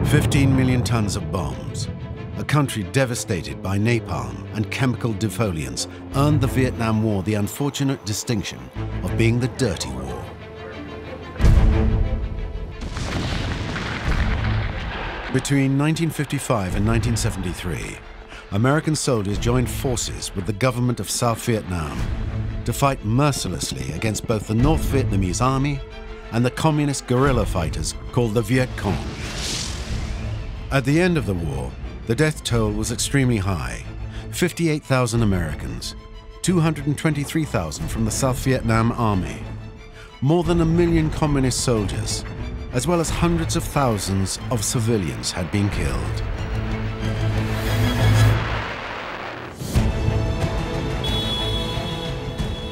15 million tons of bombs, a country devastated by napalm and chemical defoliants, earned the Vietnam War the unfortunate distinction of being the dirty war. Between 1955 and 1973, American soldiers joined forces with the government of South Vietnam to fight mercilessly against both the North Vietnamese army and the communist guerrilla fighters called the Viet Cong. At the end of the war, the death toll was extremely high: 58,000 Americans, 223,000 from the South Vietnam Army, more than 1 million communist soldiers, as well as hundreds of thousands of civilians had been killed.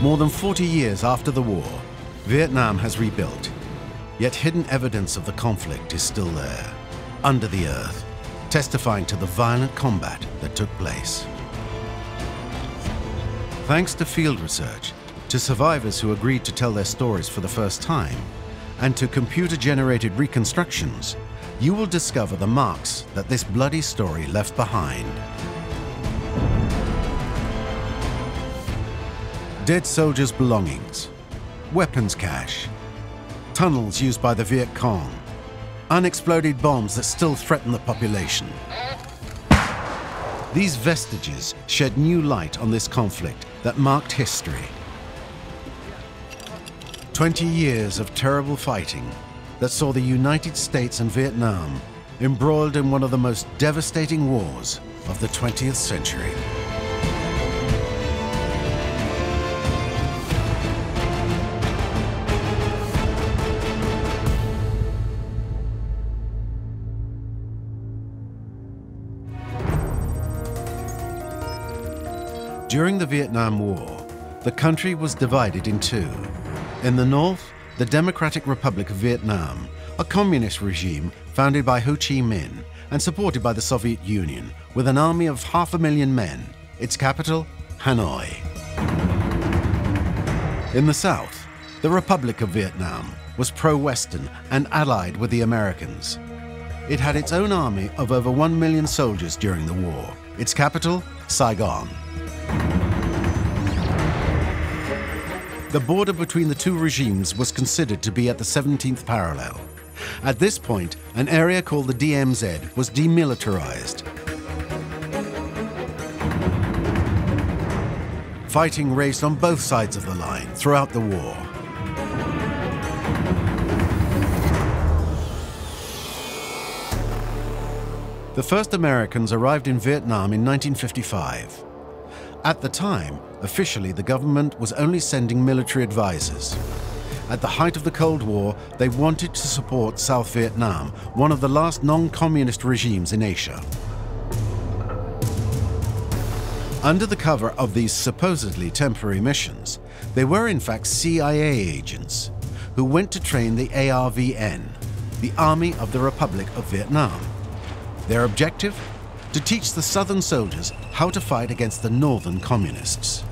More than 40 years after the war, Vietnam has rebuilt, yet hidden evidence of the conflict is still there, under the earth, testifying to the violent combat that took place. Thanks to field research, to survivors who agreed to tell their stories for the first time, and to computer-generated reconstructions, you will discover the marks that this bloody story left behind. Dead soldiers' belongings, weapons cache, tunnels used by the Viet Cong, unexploded bombs that still threaten the population. These vestiges shed new light on this conflict that marked history. 20 years of terrible fighting that saw the United States and Vietnam embroiled in one of the most devastating wars of the 20th century. During the Vietnam War, the country was divided in two. In the north, the Democratic Republic of Vietnam, a communist regime founded by Ho Chi Minh and supported by the Soviet Union, with an army of 500,000 men, its capital, Hanoi. In the south, the Republic of Vietnam was pro-Western and allied with the Americans. It had its own army of over 1 million soldiers during the war, its capital, Saigon. The border between the two regimes was considered to be at the 17th parallel. At this point, an area called the DMZ was demilitarized. Fighting raged on both sides of the line throughout the war. The first Americans arrived in Vietnam in 1955. At the time, officially, the government was only sending military advisors. At the height of the Cold War, they wanted to support South Vietnam, one of the last non-communist regimes in Asia. Under the cover of these supposedly temporary missions, they were in fact CIA agents who went to train the ARVN, the Army of the Republic of Vietnam. Their objective? To teach the southern soldiers how to fight against the northern communists.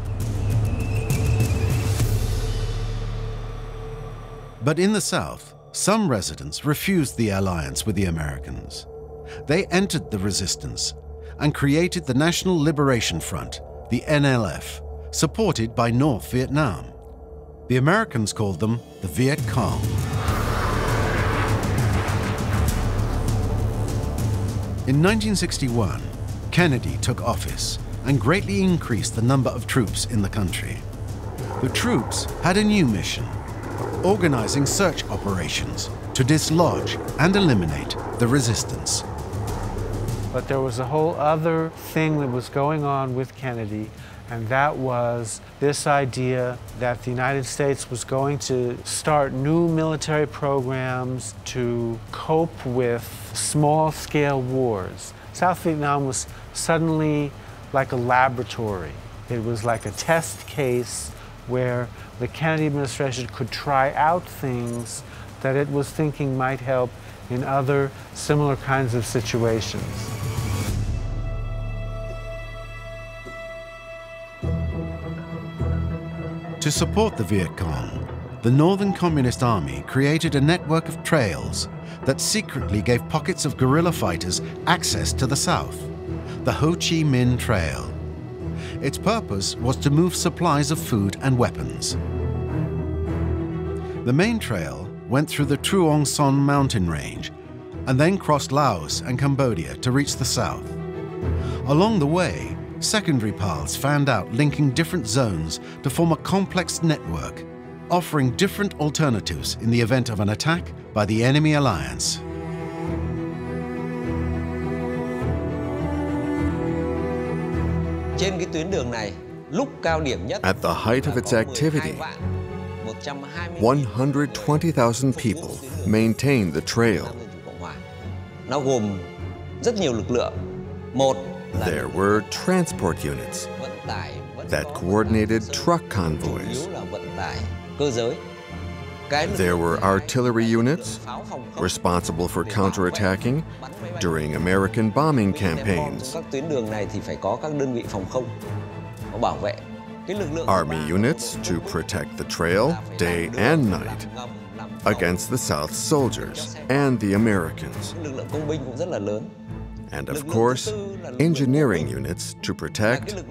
But in the south, some residents refused the alliance with the Americans. They entered the resistance and created the National Liberation Front, the NLF, supported by North Vietnam. The Americans called them the Viet Cong. In 1961, Kennedy took office and greatly increased the number of troops in the country. The troops had a new mission: organizing search operations to dislodge and eliminate the resistance. But there was a whole other thing that was going on with Kennedy, and that was this idea that the United States was going to start new military programs to cope with small-scale wars. South Vietnam was suddenly like a laboratory. It was like a test case where the Kennedy administration could try out things that it was thinking might help in other similar kinds of situations. To support the Viet Cong, the Northern Communist Army created a network of trails that secretly gave pockets of guerrilla fighters access to the south, the Ho Chi Minh Trail. Its purpose was to move supplies of food and weapons. The main trail went through the Truong Son mountain range and then crossed Laos and Cambodia to reach the south. Along the way, secondary paths fanned out, linking different zones to form a complex network, offering different alternatives in the event of an attack by the enemy alliance. At the height of its activity, 120,000 people maintained the trail. There were transport units that coordinated truck convoys. There were artillery units responsible for counterattacking during American bombing campaigns. Army units to protect the trail day and night against the South's soldiers and the Americans. And of course, engineering units to protect,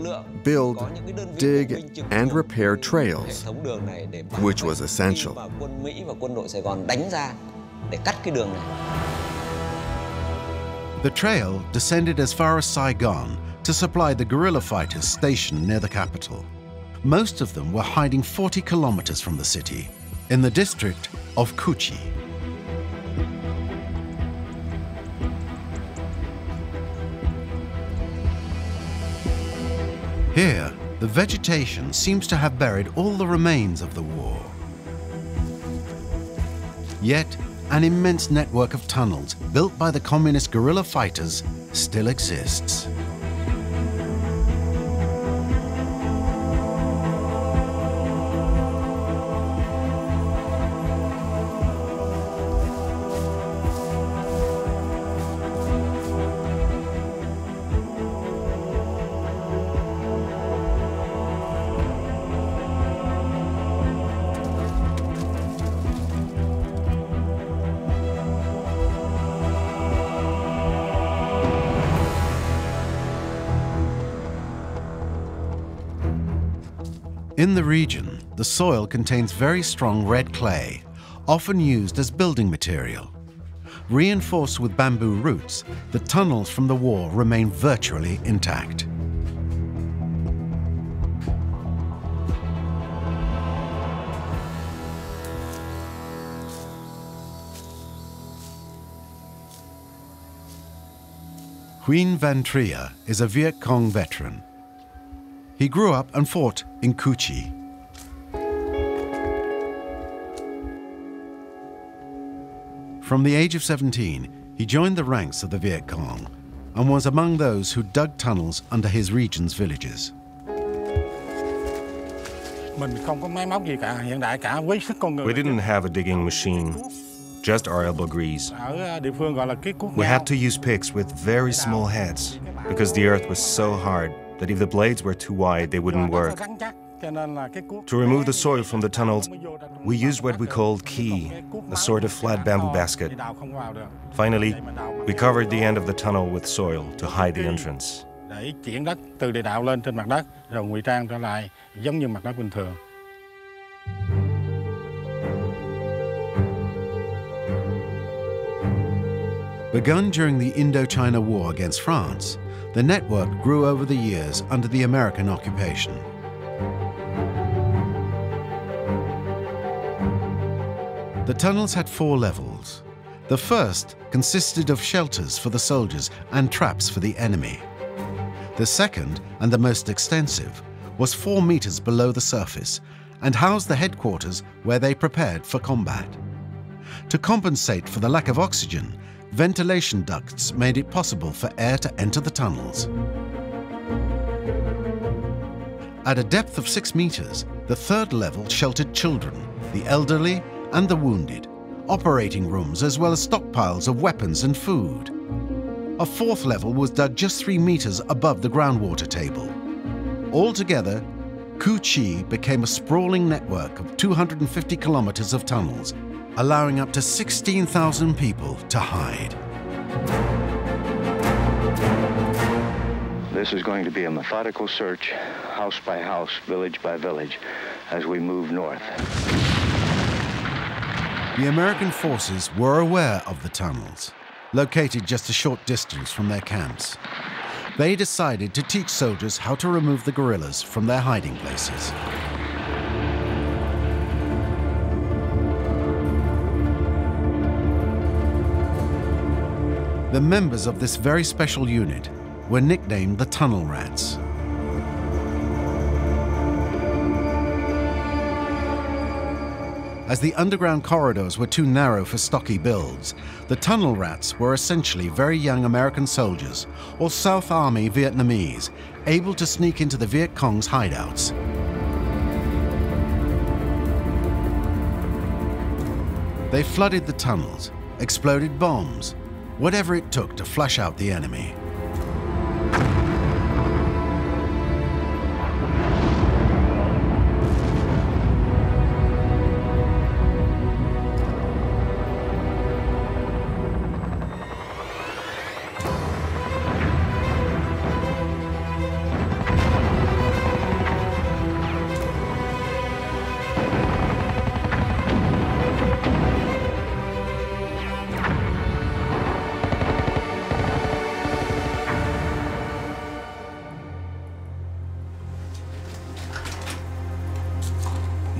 build, dig, and repair trails, which was essential. The trail descended as far as Saigon to supply the guerrilla fighters stationed near the capital. Most of them were hiding 40 kilometers from the city, in the district of Cu Chi. Here, the vegetation seems to have buried all the remains of the war. Yet, an immense network of tunnels built by the communist guerrilla fighters still exists. In the region, the soil contains very strong red clay, often used as building material. Reinforced with bamboo roots, the tunnels from the war remain virtually intact. Huynh Van Tria is a Viet Cong veteran. He grew up and fought in Cu Chi. From the age of 17, he joined the ranks of the Viet Cong and was among those who dug tunnels under his region's villages. We didn't have a digging machine, just our elbow grease. We had to use picks with very small heads because the earth was so hard that if the blades were too wide, they wouldn't work. To remove the soil from the tunnels, we used what we called ki, a sort of flat bamboo basket. Finally, we covered the end of the tunnel with soil to hide the entrance. Begun during the Indochina War against France, the network grew over the years under the American occupation. The tunnels had 4 levels. The first consisted of shelters for the soldiers and traps for the enemy. The second, and the most extensive, was 4 meters below the surface and housed the headquarters where they prepared for combat. To compensate for the lack of oxygen, ventilation ducts made it possible for air to enter the tunnels. At a depth of 6 meters, the third level sheltered children, the elderly, and the wounded, operating rooms as well as stockpiles of weapons and food. A 4th level was dug just 3 meters above the groundwater table. Altogether, Cu Chi became a sprawling network of 250 kilometers of tunnels, allowing up to 16,000 people to hide. This is going to be a methodical search, house by house, village by village, as we move north. The American forces were aware of the tunnels, located just a short distance from their camps. They decided to teach soldiers how to remove the guerrillas from their hiding places. The members of this very special unit were nicknamed the Tunnel Rats. As the underground corridors were too narrow for stocky builds, the Tunnel Rats were essentially very young American soldiers or South Army Vietnamese able to sneak into the Viet Cong's hideouts. They flooded the tunnels, exploded bombs, whatever it took to flush out the enemy.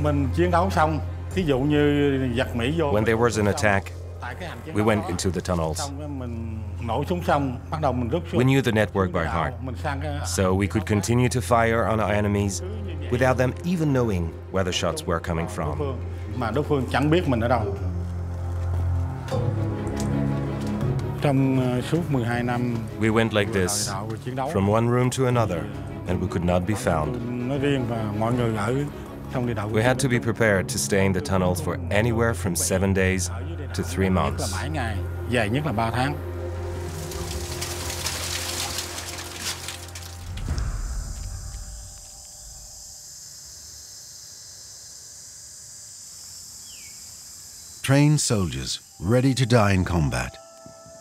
When there was an attack, we went into the tunnels. We knew the network by heart, so we could continue to fire on our enemies without them even knowing where the shots were coming from. We went like this, from one room to another, and we could not be found. We had to be prepared to stay in the tunnels for anywhere from 7 days to 3 months. Trained soldiers ready to die in combat,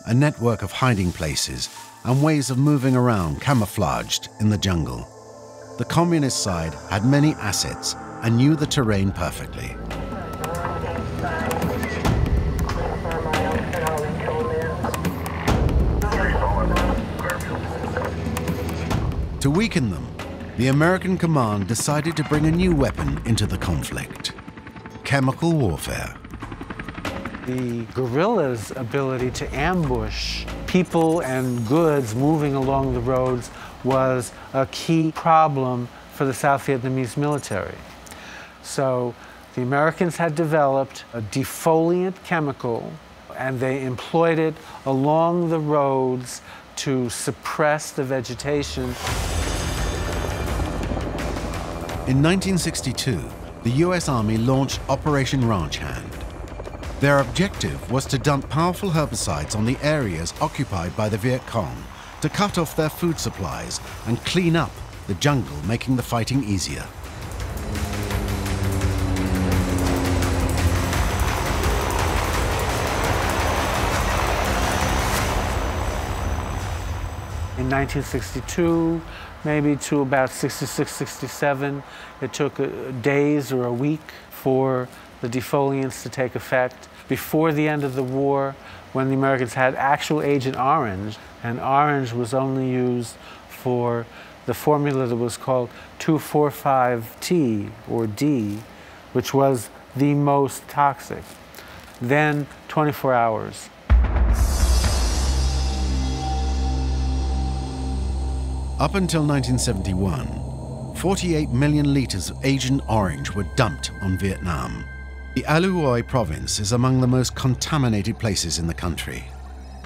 a network of hiding places and ways of moving around camouflaged in the jungle. The communist side had many assets and knew the terrain perfectly. To weaken them, the American command decided to bring a new weapon into the conflict: chemical warfare. The guerrillas' ability to ambush people and goods moving along the roads was a key problem for the South Vietnamese military. So the Americans had developed a defoliant chemical, and they employed it along the roads to suppress the vegetation. In 1962, the US Army launched Operation Ranch Hand. Their objective was to dump powerful herbicides on the areas occupied by the Viet Cong to cut off their food supplies and clean up the jungle, making the fighting easier. In 1962, maybe to about 66, 67, it took days or a week for the defoliants to take effect. Before the end of the war, when the Americans had actual Agent Orange, and Orange was only used for the formula that was called 2,4,5-T, or D, which was the most toxic. Then 24 hours. Up until 1971, 48 million liters of Agent Orange were dumped on Vietnam. The Aloi province is among the most contaminated places in the country.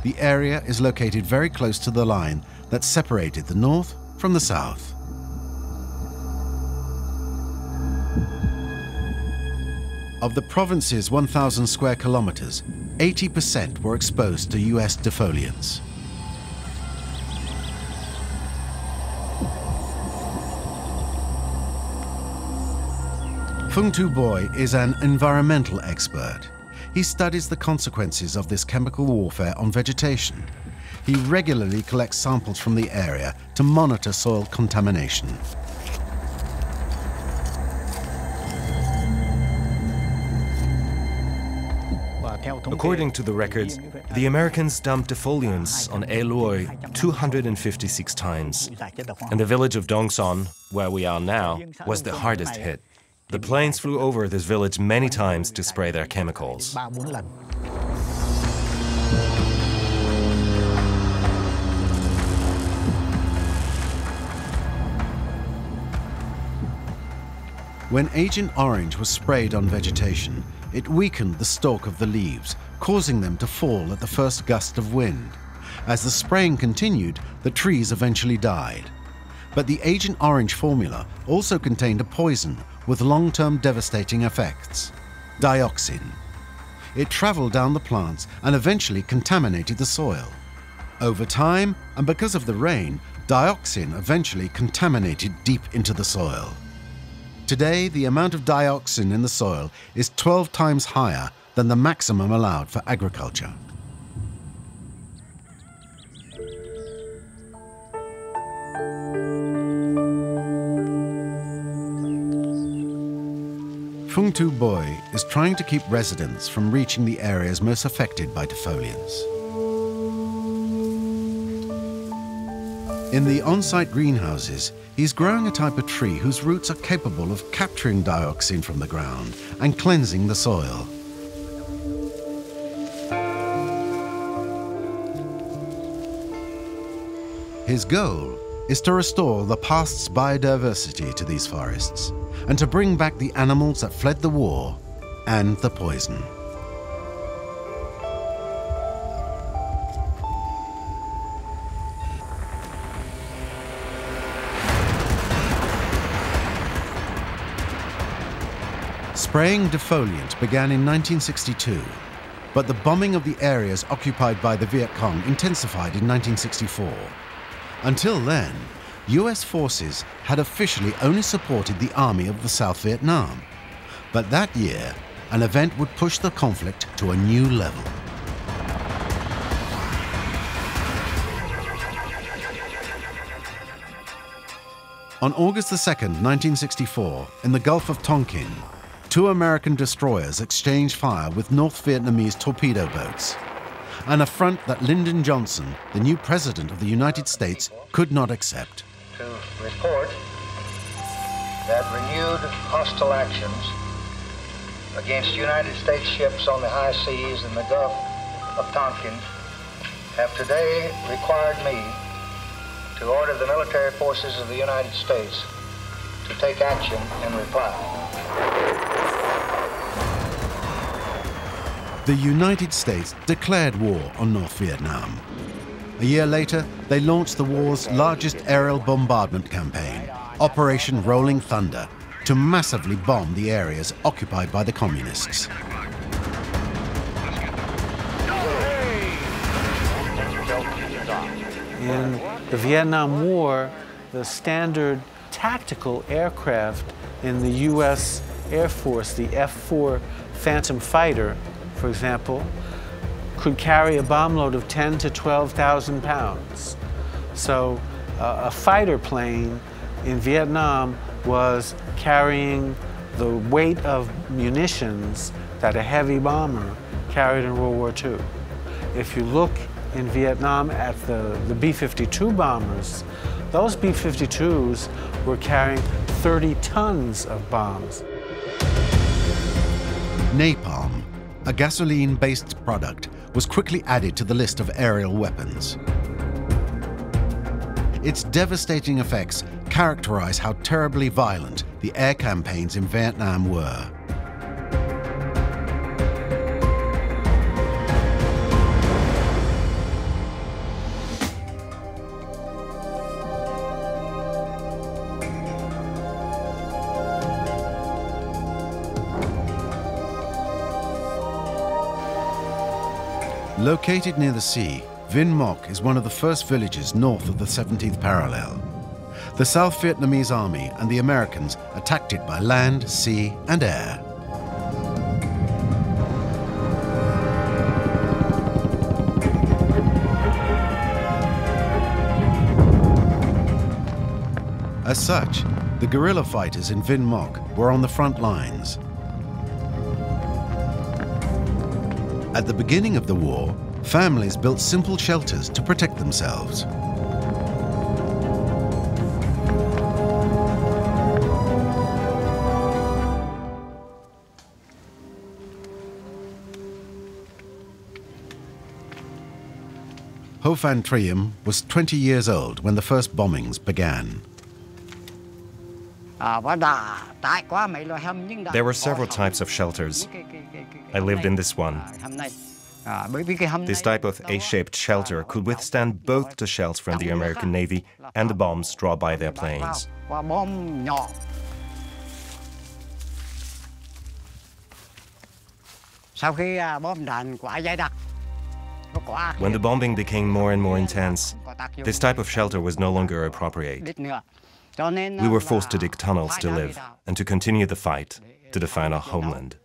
The area is located very close to the line that separated the north from the south. Of the province's 1,000 square kilometers, 80% were exposed to US defoliants. Phung Tu Boy is an environmental expert. He studies the consequences of this chemical warfare on vegetation. He regularly collects samples from the area to monitor soil contamination. According to the records, the Americans dumped defoliants on A Luoi 256 times, and the village of Dongson, where we are now, was the hardest hit. The planes flew over this village many times to spray their chemicals. When Agent Orange was sprayed on vegetation, it weakened the stalk of the leaves, causing them to fall at the first gust of wind. As the spraying continued, the trees eventually died. But the Agent Orange formula also contained a poison with long-term devastating effects: dioxin. It traveled down the plants and eventually contaminated the soil. Over time, and because of the rain, dioxin eventually contaminated deep into the soil. Today, the amount of dioxin in the soil is 12 times higher than the maximum allowed for agriculture. Phung Tu Boy is trying to keep residents from reaching the areas most affected by defoliants. In the on-site greenhouses, he's growing a type of tree whose roots are capable of capturing dioxin from the ground and cleansing the soil. His goal is to restore the past's biodiversity to these forests and to bring back the animals that fled the war and the poison. Spraying defoliant began in 1962, but the bombing of the areas occupied by the Viet Cong intensified in 1964. Until then, US forces had officially only supported the army of the South Vietnam. But that year, an event would push the conflict to a new level. On August 2, 1964, in the Gulf of Tonkin, 2 American destroyers exchanged fire with North Vietnamese torpedo boats, an affront that Lyndon Johnson, the new President of the United States, could not accept. To report that renewed hostile actions against United States ships on the high seas in the Gulf of Tonkin have today required me to order the military forces of the United States to take action in reply. The United States declared war on North Vietnam. A year later, they launched the war's largest aerial bombardment campaign, Operation Rolling Thunder, to massively bomb the areas occupied by the communists. In the Vietnam War, the standard tactical aircraft in the US Air Force, the F-4 Phantom Fighter, for example, could carry a bomb load of 10 to 12,000 pounds. So a fighter plane in Vietnam was carrying the weight of munitions that a heavy bomber carried in World War II. If you look in Vietnam at the B-52 bombers, those B-52s were carrying 30 tons of bombs. Napalm, a gasoline-based product, was quickly added to the list of aerial weapons. Its devastating effects characterize how terribly violent the air campaigns in Vietnam were. Located near the sea, Vinh Moc is one of the first villages north of the 17th parallel. the South Vietnamese army and the Americans attacked it by land, sea, and air. As such, the guerrilla fighters in Vinh Moc were on the front lines. At the beginning of the war, families built simple shelters to protect themselves. Ho Phan Trium was 20 years old when the first bombings began. There were several types of shelters. I lived in this one. This type of A-shaped shelter could withstand both the shells from the American Navy and the bombs dropped by their planes. When the bombing became more and more intense, this type of shelter was no longer appropriate. We were forced to dig tunnels to live and to continue the fight to defend our homeland.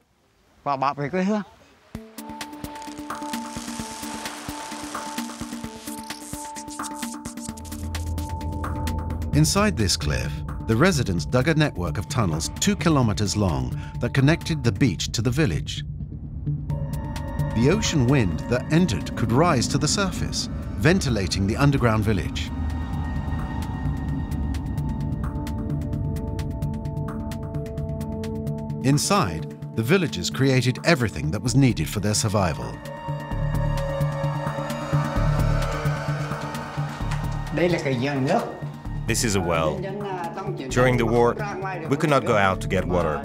Inside this cliff, the residents dug a network of tunnels 2 kilometers long that connected the beach to the village. The ocean wind that entered could rise to the surface, ventilating the underground village. Inside, the villagers created everything that was needed for their survival. This is a well. During the war, we could not go out to get water,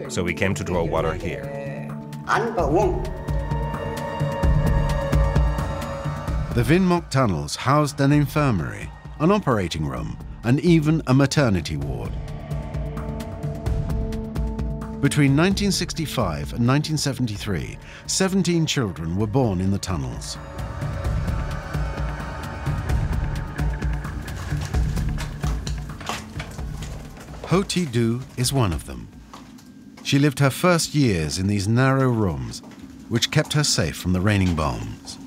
so we came to draw water here. The Vinh Moc tunnels housed an infirmary, an operating room, and even a maternity ward. Between 1965 and 1973, 17 children were born in the tunnels. Ho Thi Du is one of them. She lived her first years in these narrow rooms, which kept her safe from the raining bombs.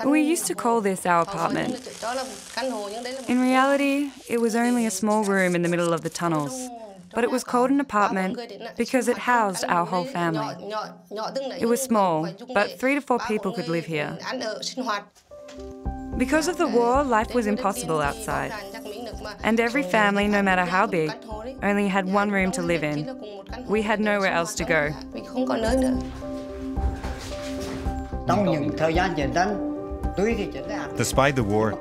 We used to call this our apartment. In reality, it was only a small room in the middle of the tunnels, but it was called an apartment because it housed our whole family. It was small, but 3 to 4 people could live here. Because of the war, life was impossible outside. And every family, no matter how big, only had one room to live in. We had nowhere else to go. Despite the war,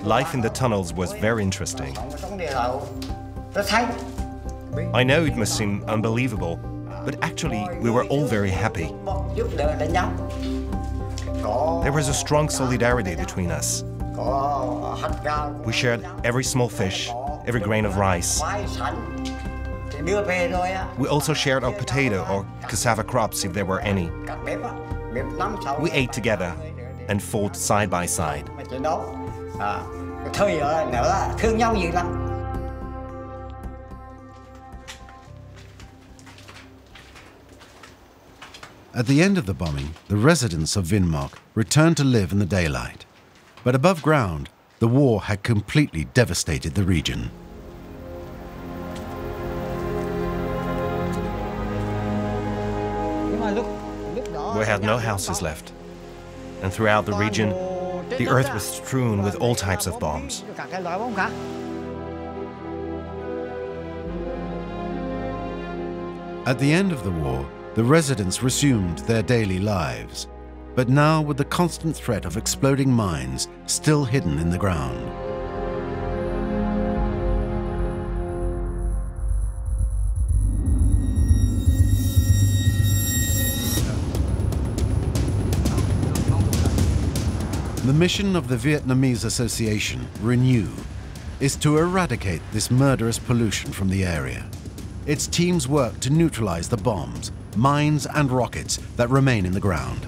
life in the tunnels was very interesting. I know it must seem unbelievable, but actually we were all very happy. There was a strong solidarity between us. We shared every small fish, every grain of rice. We also shared our potato or cassava crops if there were any. We ate together and fought side by side. At the end of the bombing, the residents of Vinh Moc returned to live in the daylight. But above ground, the war had completely devastated the region. We had no houses left, and throughout the region, the earth was strewn with all types of bombs. At the end of the war, the residents resumed their daily lives, but now with the constant threat of exploding mines still hidden in the ground. The mission of the Vietnamese Association, Renew, is to eradicate this murderous pollution from the area. Its teams work to neutralize the bombs, mines and rockets that remain in the ground.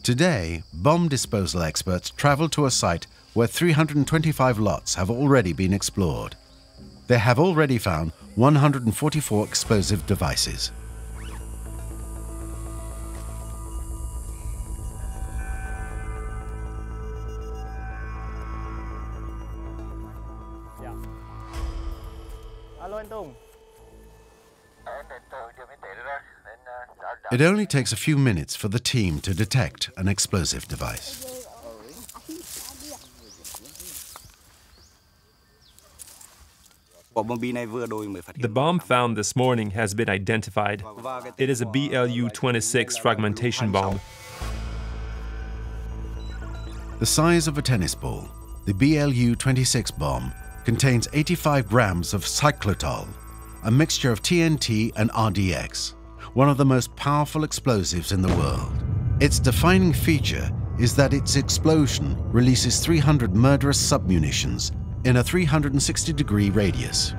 Today, bomb disposal experts travel to a site where 325 lots have already been explored. They have already found 144 explosive devices. It only takes a few minutes for the team to detect an explosive device. The bomb found this morning has been identified. It is a BLU-26 fragmentation bomb. The size of a tennis ball, the BLU-26 bomb contains 85 grams of cyclotol, a mixture of TNT and RDX, one of the most powerful explosives in the world. Its defining feature is that its explosion releases 300 murderous submunitions in a 360-degree radius.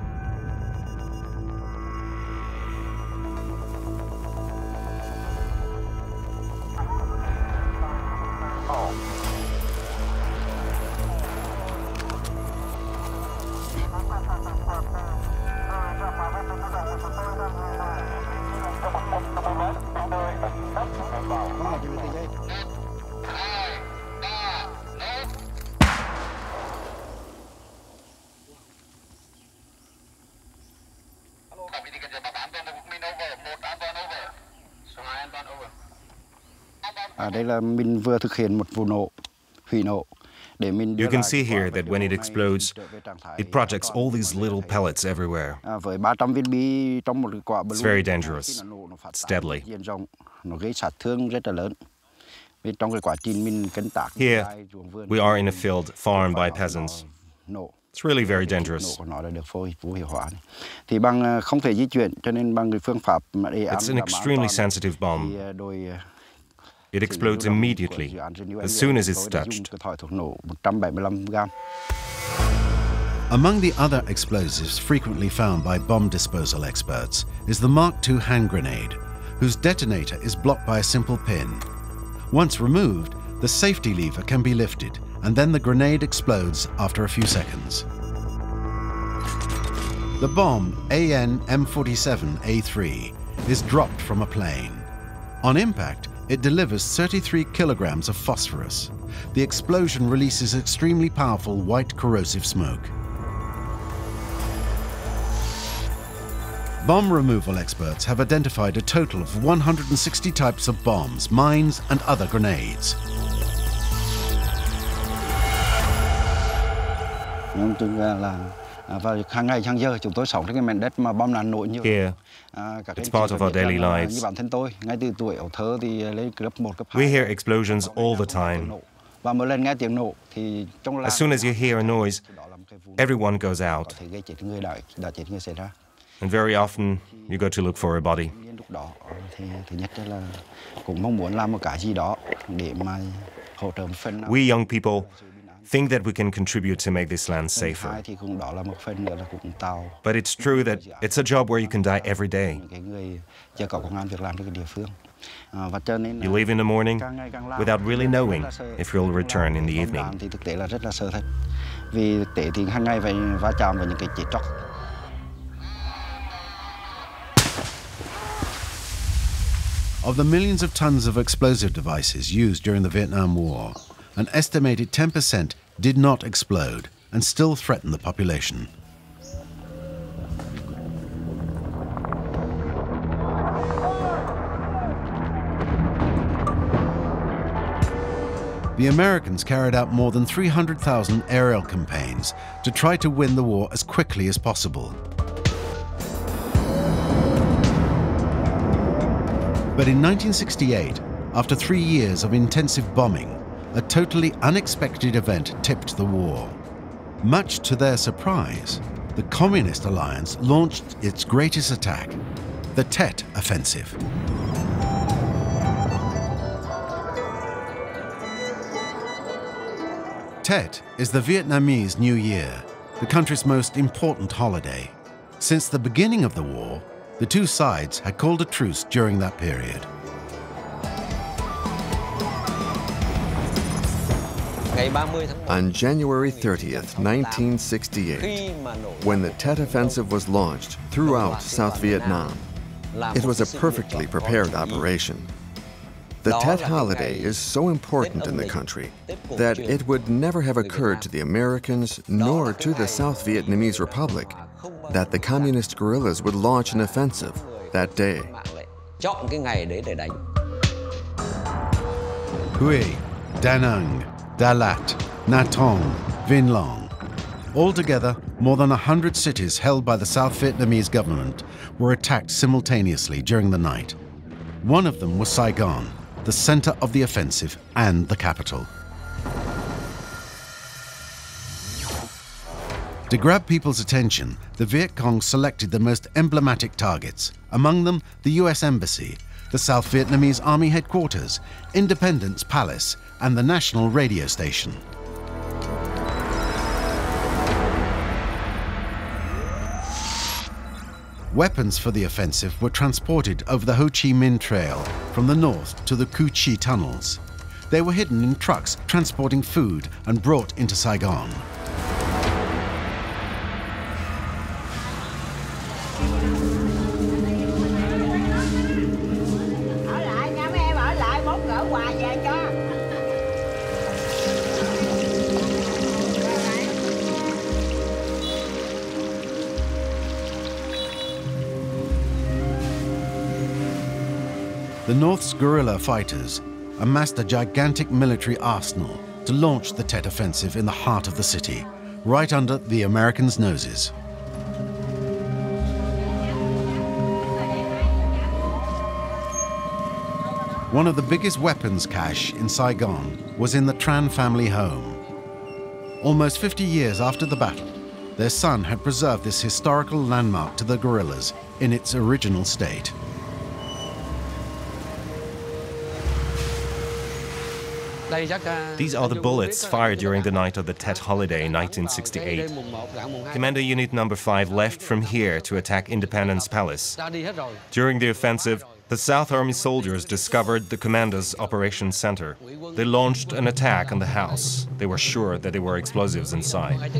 You can see here that when it explodes, it projects all these little pellets everywhere. It's very dangerous. It's deadly. Here, we are in a field farmed by peasants. It's really very dangerous. It's an extremely sensitive bomb. It explodes immediately, as soon as it's touched. Among the other explosives frequently found by bomb disposal experts is the Mark II hand grenade, whose detonator is blocked by a simple pin. Once removed, the safety lever can be lifted, and then the grenade explodes after a few seconds. The bomb AN M47A3 is dropped from a plane. On impact, it delivers 33 kilograms of phosphorus. The explosion releases extremely powerful white corrosive smoke. Bomb removal experts have identified a total of 160 types of bombs, mines, and other grenades. Here, it's part of our daily lives. We hear explosions all the time. As soon as you hear a noise, everyone goes out. And very often, you go to look for a body. We young people think that we can contribute to make this land safer. But it's true that it's a job where you can die every day. You leave in the morning without really knowing if you'll return in the evening. Of the millions of tons of explosive devices used during the Vietnam War, an estimated 10% did not explode and still threaten the population. The Americans carried out more than 300,000 aerial campaigns to try to win the war as quickly as possible. But in 1968, after 3 years of intensive bombing, a totally unexpected event tipped the war. Much to their surprise, the Communist Alliance launched its greatest attack, the Tet Offensive. Tet is the Vietnamese New Year, the country's most important holiday. Since the beginning of the war, the two sides had called a truce during that period. On January 30th, 1968, when the Tet Offensive was launched throughout South Vietnam, it was a perfectly prepared operation. The Tet holiday is so important in the country that it would never have occurred to the Americans nor to the South Vietnamese Republic that the communist guerrillas would launch an offensive that day. Hue, Da Nang, Da Lat, Nha Tong, Vinh Long. Altogether, more than 100 cities held by the South Vietnamese government were attacked simultaneously during the night. One of them was Saigon, the center of the offensive and the capital. To grab people's attention, the Viet Cong selected the most emblematic targets, among them the US Embassy, the South Vietnamese Army Headquarters, Independence Palace, and the national radio station. Weapons for the offensive were transported over the Ho Chi Minh Trail from the north to the Cu Chi tunnels. They were hidden in trucks transporting food and brought into Saigon. The North's guerrilla fighters amassed a gigantic military arsenal to launch the Tet Offensive in the heart of the city, right under the Americans' noses. One of the biggest weapons cache in Saigon was in the Tran family home. Almost 50 years after the battle, their son had preserved this historical landmark to the guerrillas in its original state. These are the bullets fired during the night of the Tet holiday in 1968. Commando Unit No. 5 left from here to attack Independence Palace. During the offensive, the South Army soldiers discovered the commando's operations center. They launched an attack on the house. They were sure that there were explosives inside.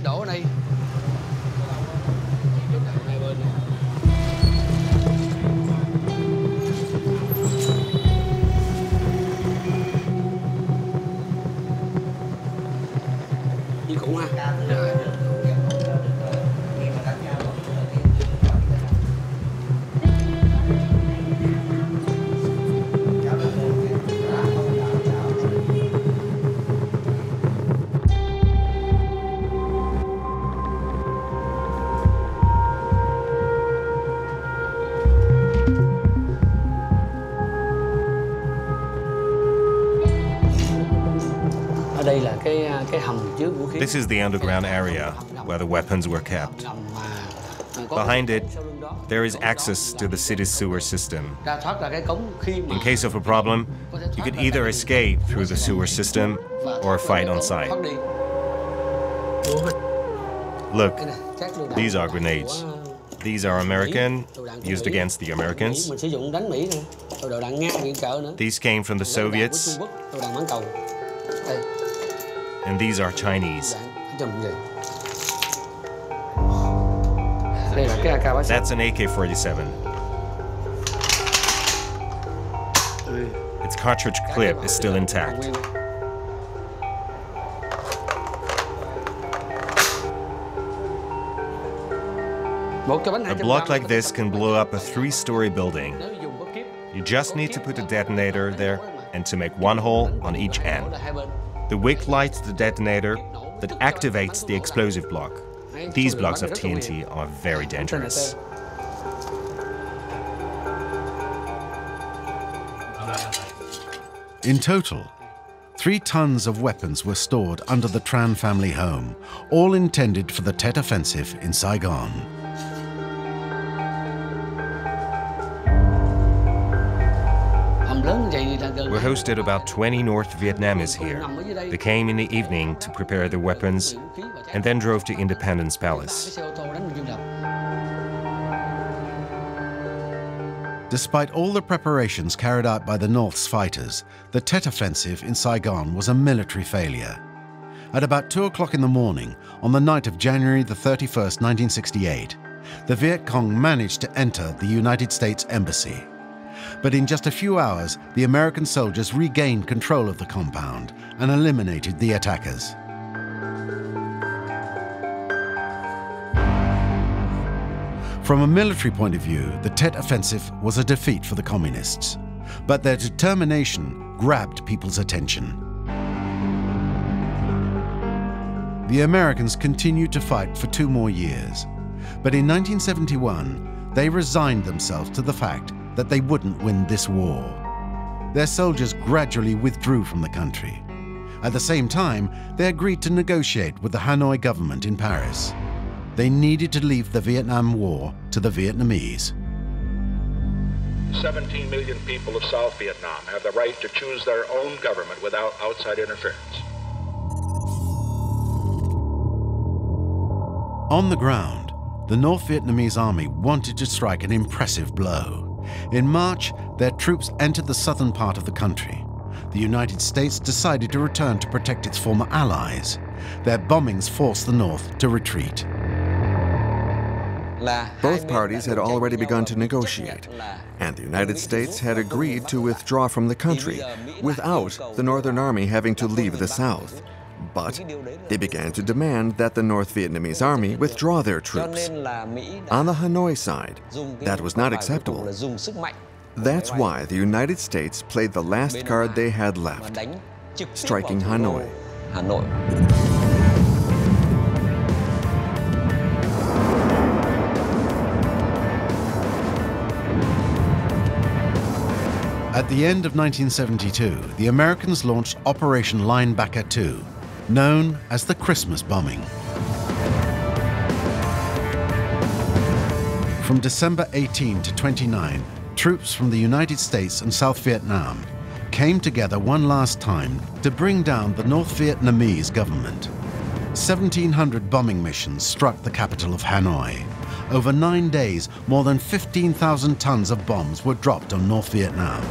This is the underground area where the weapons were kept. Behind it, there is access to the city's sewer system. In case of a problem, you could either escape through the sewer system or fight on site. Look, these are grenades. These are American, used against the Americans. These came from the Soviets. And these are Chinese. That's an AK-47. Its cartridge clip is still intact. A block like this can blow up a 3-story building. You just need to put a detonator there and to make one hole on each end. The wick lights the detonator that activates the explosive block. These blocks of TNT are very dangerous. In total, 3 tons of weapons were stored under the Tran family home, all intended for the Tet Offensive in Saigon. We hosted about 20 North Vietnamese here. They came in the evening to prepare their weapons and then drove to Independence Palace. Despite all the preparations carried out by the North's fighters, the Tet Offensive in Saigon was a military failure. At about 2 o'clock in the morning, on the night of January the 31st, 1968, the Viet Cong managed to enter the United States Embassy. But in just a few hours, the American soldiers regained control of the compound and eliminated the attackers. From a military point of view, the Tet Offensive was a defeat for the communists, but their determination grabbed people's attention. The Americans continued to fight for 2 more years, but in 1971, they resigned themselves to the fact that they wouldn't win this war. Their soldiers gradually withdrew from the country. At the same time, they agreed to negotiate with the Hanoi government in Paris. They needed to leave the Vietnam War to the Vietnamese. 17 million people of South Vietnam have the right to choose their own government without outside interference. On the ground, the North Vietnamese army wanted to strike an impressive blow. In March, their troops entered the southern part of the country. The United States decided to return to protect its former allies. Their bombings forced the North to retreat. Both parties had already begun to negotiate, and the United States had agreed to withdraw from the country without the Northern Army having to leave the South. But they began to demand that the North Vietnamese army withdraw their troops. On the Hanoi side, that was not acceptable. That's why the United States played the last card they had left, striking Hanoi. At the end of 1972, the Americans launched Operation Linebacker II, known as the Christmas bombing. From December 18 to 29, troops from the United States and South Vietnam came together one last time to bring down the North Vietnamese government. 1,700 bombing missions struck the capital of Hanoi. Over 9 days, more than 15,000 tons of bombs were dropped on North Vietnam.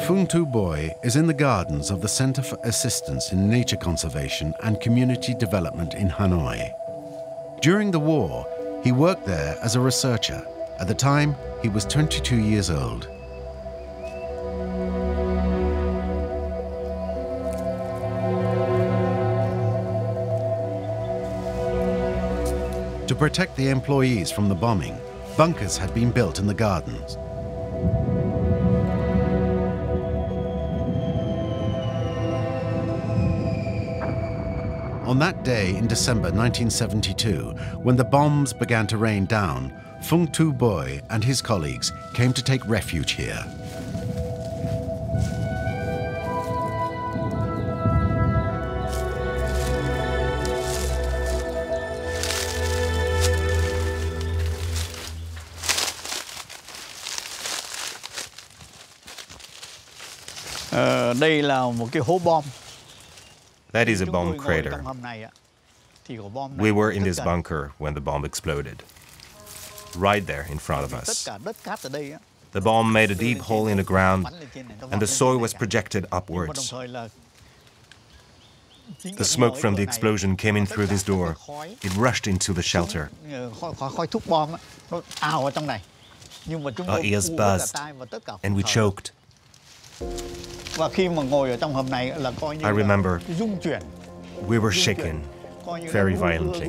Phung Tu Boy is in the gardens of the Center for Assistance in Nature Conservation and Community Development in Hanoi. During the war, he worked there as a researcher. At the time, he was 22 years old. To protect the employees from the bombing, bunkers had been built in the gardens. On that day in December 1972, when the bombs began to rain down, Phung Tu Boy and his colleagues came to take refuge here. Đây là một cái hố bom. That is a bomb crater. We were in this bunker when the bomb exploded. Right there in front of us. The bomb made a deep hole in the ground, and the soil was projected upwards. The smoke from the explosion came in through this door. It rushed into the shelter. Our ears buzzed, and we choked. I remember we were shaken very violently.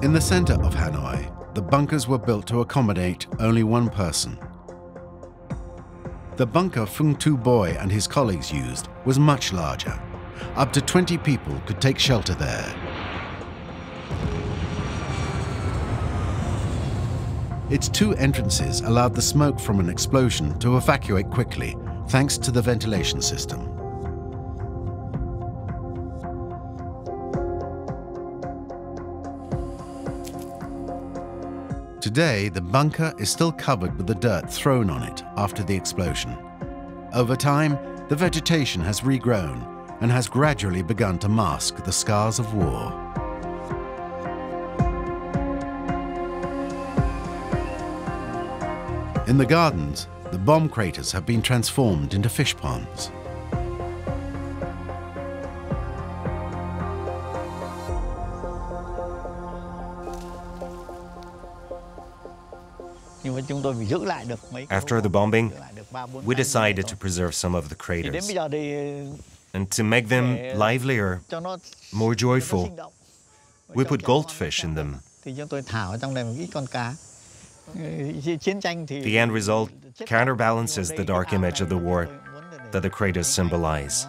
In the center of Hanoi, the bunkers were built to accommodate only one person. The bunker Phung Tu Boy and his colleagues used was much larger. Up to 20 people could take shelter there. Its 2 entrances allowed the smoke from an explosion to evacuate quickly, thanks to the ventilation system. Today, the bunker is still covered with the dirt thrown on it after the explosion. Over time, the vegetation has regrown and has gradually begun to mask the scars of war. In the gardens, the bomb craters have been transformed into fish ponds. After the bombing, we decided to preserve some of the craters. And to make them livelier, more joyful, we put goldfish in them. The end result counterbalances the dark image of the war that the craters symbolize.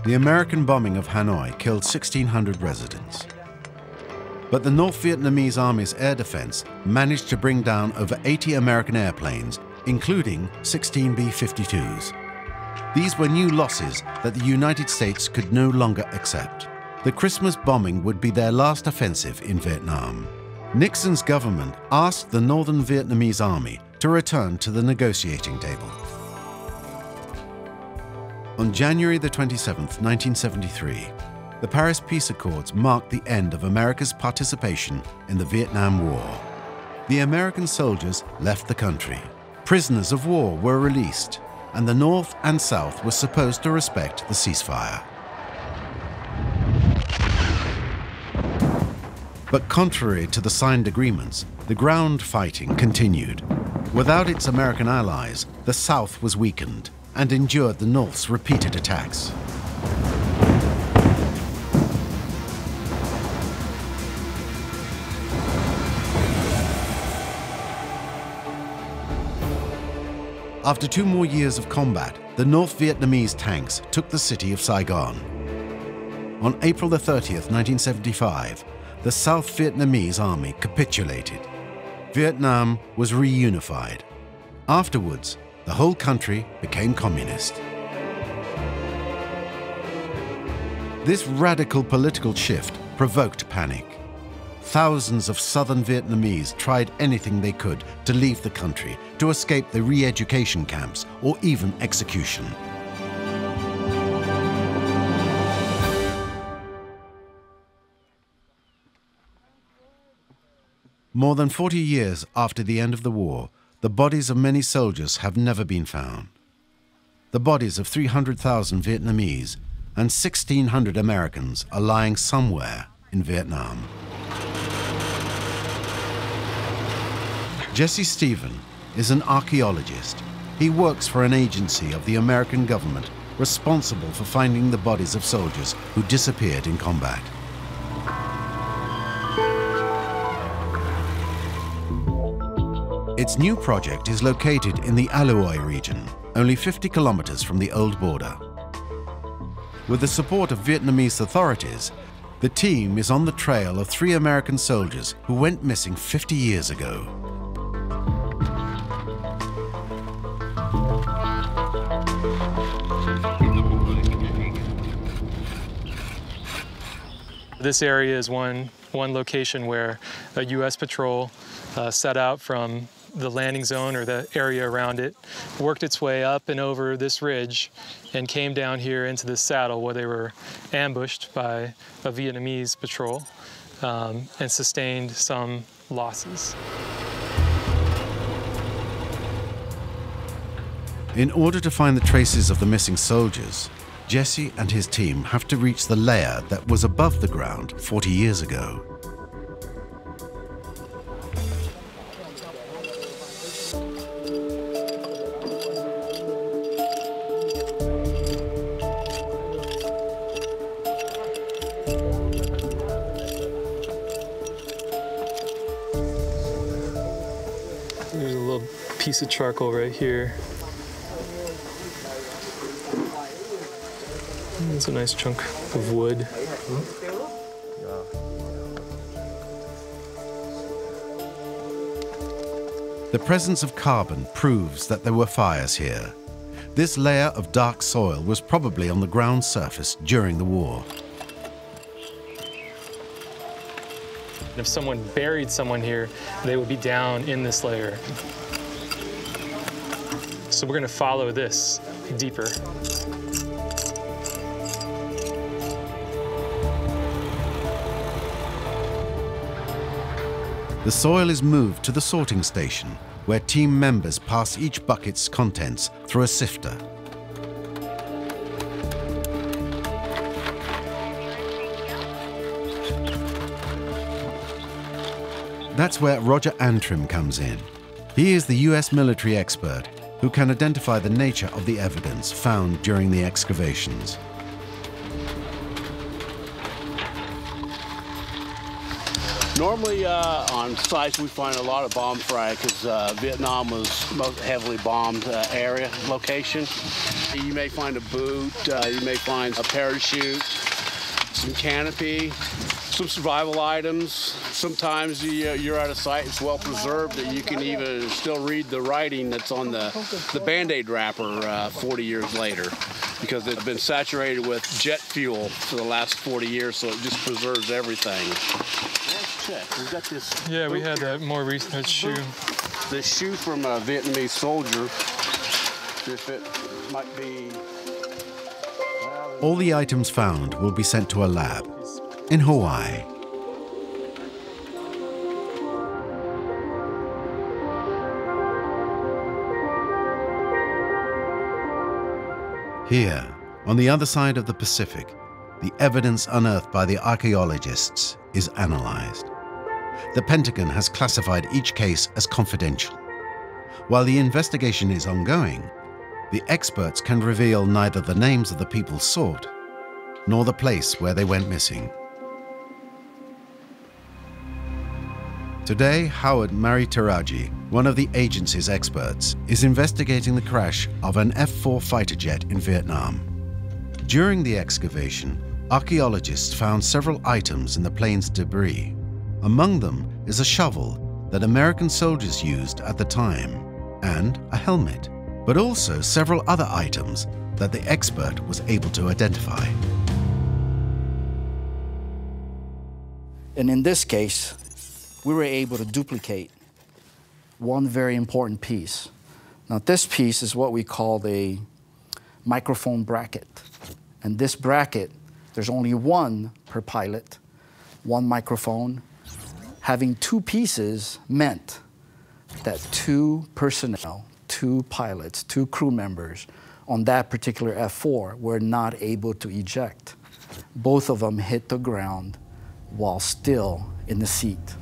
The American bombing of Hanoi killed 1,600 residents. But the North Vietnamese Army's air defense managed to bring down over 80 American airplanes, including 16 B-52s. These were new losses that the United States could no longer accept. The Christmas bombing would be their last offensive in Vietnam. Nixon's government asked the Northern Vietnamese Army to return to the negotiating table. On January the 27th, 1973, the Paris Peace Accords marked the end of America's participation in the Vietnam War. The American soldiers left the country. Prisoners of war were released, and the North and South were supposed to respect the ceasefire. But contrary to the signed agreements, the ground fighting continued. Without its American allies, the South was weakened and endured the North's repeated attacks. After 2 more years of combat, the North Vietnamese tanks took the city of Saigon. On April the 30th, 1975, the South Vietnamese army capitulated. Vietnam was reunified. Afterwards, the whole country became communist. This radical political shift provoked panic. Thousands of southern Vietnamese tried anything they could to leave the country, to escape the re-education camps or even execution. More than 40 years after the end of the war, the bodies of many soldiers have never been found. The bodies of 300,000 Vietnamese and 1,600 Americans are lying somewhere in Vietnam. Jesse Stephen is an archaeologist. He works for an agency of the American government responsible for finding the bodies of soldiers who disappeared in combat. Its new project is located in the A Luoi region, only 50 kilometers from the old border. With the support of Vietnamese authorities, the team is on the trail of 3 American soldiers who went missing 50 years ago. This area is one location where a U.S. patrol set out from the landing zone or the area around it, worked its way up and over this ridge and came down here into this saddle where they were ambushed by a Vietnamese patrol and sustained some losses. In order to find the traces of the missing soldiers, Jesse and his team have to reach the layer that was above the ground 40 years ago. There's a little piece of charcoal right here. It's a nice chunk of wood. The presence of carbon proves that there were fires here. This layer of dark soil was probably on the ground surface during the war. If someone buried someone here, they would be down in this layer. So we're going to follow this deeper. The soil is moved to the sorting station, where team members pass each bucket's contents through a sifter. That's where Roger Antrim comes in. He is the US military expert who can identify the nature of the evidence found during the excavations. Normally on sites we find a lot of bomb frag because Vietnam was most heavily bombed location. You may find a boot, you may find a parachute, some canopy, some survival items. Sometimes you're at a site it's well preserved that you can even still read the writing that's on the Band-Aid wrapper 40 years later, because it's been saturated with jet fuel for the last 40 years, so it just preserves everything. Let's check. We've got this. Yeah, we had that more recent shoe. This shoe from a Vietnamese soldier. If it might be. All the items found will be sent to a lab in Hawaii. Here, on the other side of the Pacific, the evidence unearthed by the archaeologists is analyzed. The Pentagon has classified each case as confidential. While the investigation is ongoing, the experts can reveal neither the names of the people sought nor the place where they went missing. Today, Howard Maritaraji, one of the agency's experts, is investigating the crash of an F-4 fighter jet in Vietnam. During the excavation, archaeologists found several items in the plane's debris. Among them is a shovel that American soldiers used at the time, and a helmet, but also several other items that the expert was able to identify. And in this case, we were able to duplicate one very important piece. Now, this piece is what we call a microphone bracket. And this bracket, there's only one per pilot, one microphone. Having two pieces meant that two personnel, two pilots, two crew members on that particular F-4 were not able to eject. Both of them hit the ground while still in the seat.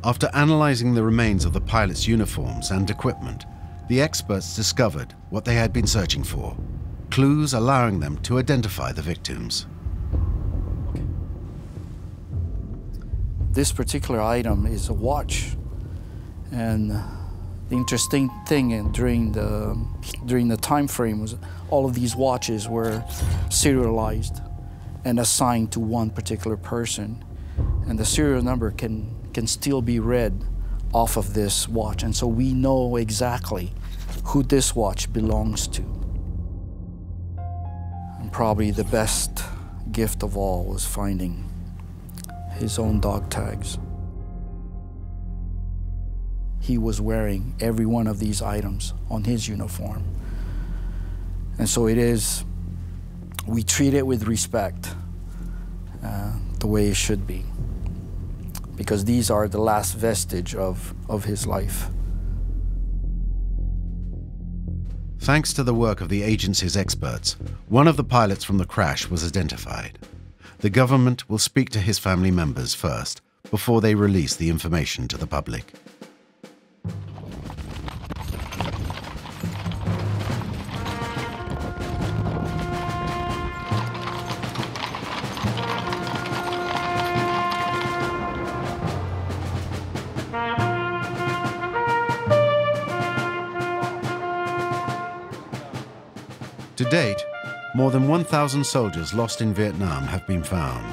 After analyzing the remains of the pilots' uniforms and equipment, the experts discovered what they had been searching for, clues allowing them to identify the victims. This particular item is a watch, and the interesting thing during the time frame was all of these watches were serialized and assigned to one particular person, and the serial number can still be read off of this watch, and so we know exactly who this watch belongs to. And probably the best gift of all was finding his own dog tags. He was wearing every one of these items on his uniform. And so we treat it with respect, the way it should be, because these are the last vestige of his life. Thanks to the work of the agency's experts, one of the pilots from the crash was identified. The government will speak to his family members first, before they release the information to the public. To date, more than 1,000 soldiers lost in Vietnam have been found.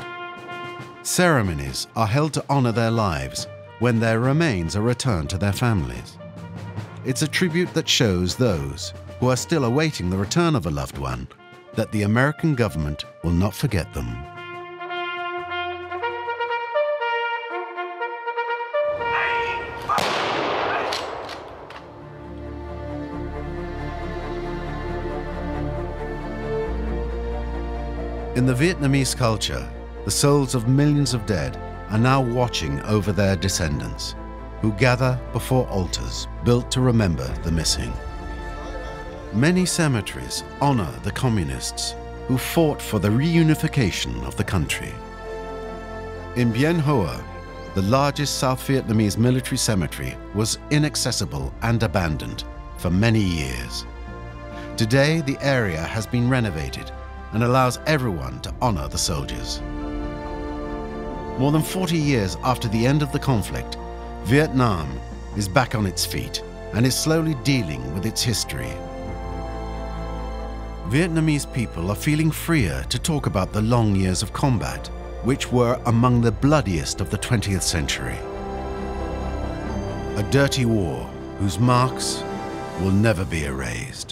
Ceremonies are held to honor their lives when their remains are returned to their families. It's a tribute that shows those who are still awaiting the return of a loved one that the American government will not forget them. In the Vietnamese culture, the souls of millions of dead are now watching over their descendants, who gather before altars built to remember the missing. Many cemeteries honor the communists who fought for the reunification of the country. In Bien Hoa, the largest South Vietnamese military cemetery was inaccessible and abandoned for many years. Today, the area has been renovated and allows everyone to honor the soldiers. More than 40 years after the end of the conflict, Vietnam is back on its feet and is slowly dealing with its history. Vietnamese people are feeling freer to talk about the long years of combat, which were among the bloodiest of the 20th century. A dirty war whose marks will never be erased.